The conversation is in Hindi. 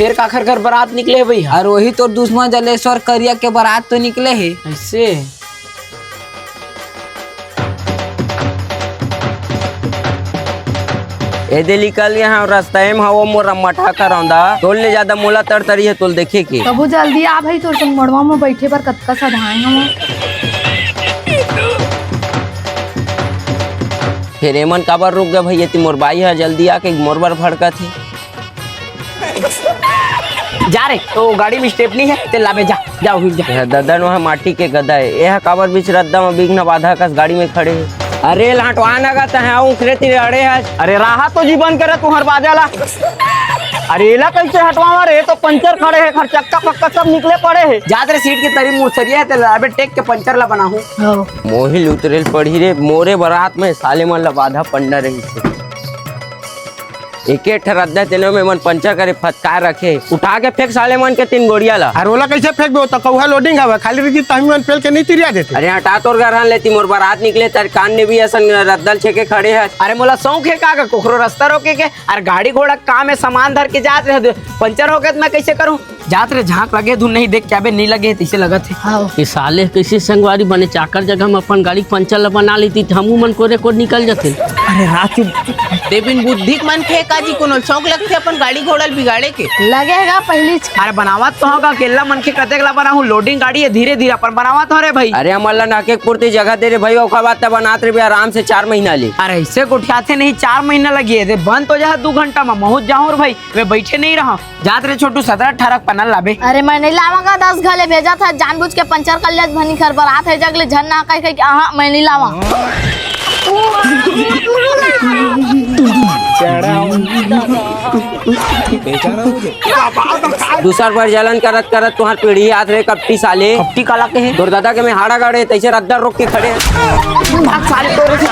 फिर काखर घर बारात निकले है भैया। और वही तो दुश्मन जलेश्वर करिया के बारात तो निकले है। ऐसे एदे निकल गया है रास्ता में हवा मोर मठा करौंदा तोल ले ज्यादा मोला तड़तड़ी है तोल देखे के तबु जल्दी आ भाई तोर संग मड़वा में बैठे पर कतका सधाए हम। फिर एमन काबर रुक गया भैया ती मोर बाई है जल्दी आके मोर बर भड़का थी जा रे तो गाड़ी में स्टेपनी है ते लाबे जा जाओ ही जा। ददन वहाँ माटी के गदा है यह काबर बीच रद्दा में बिघ्न बाधा कस गाड़ी में खड़े है। अरे लाटवा नगत है उखरे तेरे अड़े है। अरे राहा तो जीवन करे तुहर बाजाला। अरे एला कैसे हटवा रे तो पंचर खड़े है खर चक्का पक्का सब निकले पड़े है। जा रे सीट की तरी मुरसरिया है ते लाबे टेक के पंचर ला बना हूं। मोहिल उतरेल पड़ी रे मोरे बारात में साले मन ला बाधा पड़ना रही से एके ठरद्दा तेने में मन पंचर करे फटकार रखे उठा के फेंक साले मन के 3 गोड़िया ला। अरे ओला कैसे फेंक दो तो कौहा लोडिंग हवा खाली रही तही मन फेल के नहीं तिरिया देते। अरे हटा तोर घर लेती मोर बारात निकले तर कान ने भी असन रद्दल छेके खड़े है। अरे मोला शौक है का कोखरो रास्ता रोके के और गाड़ी घोड़ा काम है सामान धर के जात रहे पंचर हो गए तो मैं कैसे करूं। जात रे झांक लगे धुन नहीं देख के नहीं लगे तीसे लगत है। कि साले कैसे संगवारी बने चाकर जगह में अपन गाड़ी पंचर बना लेती हमू मन को रेकॉर्ड निकल जाते। अरे राचू देविन बुद्धि मन खे काजी कोनो शौक लगथे अपन गाड़ी घोड़ा बिगाड़े के लगेगा पहली अरे बनावत तो होगा केला मन के कतेक ला बना हूं लोडिंग गाड़ी है धीरे धीरे अपन बनावत हो रे भाई। अरे हमारा नाके पूर्ति जगह दे रे भाई ओखा बात बनात रे आराम से 4 महीना ले। अरे ऐसे उठाते नहीं 4 महीना लगी है बंद तो जा 2 घंटा में पहुंच जाऊं भाई वे बैठे नहीं रहा जात रे छोटू 17-18 पनल लाबे। अरे मैं नहीं लावांगा 10 घले भेजा था जानबूझ के पंचर कर लिया भनी घर बारात है जगले झन्ना कह के हां मैं नहीं लावा। दूसरा बार जलन करत करत तुहार पीढ़ी याद रहे कपटी साले कपटी काला के है तोर दादा के में हाड़ा गाड़े तैसे रद्दा रोक के खड़े भाग साले तोरे से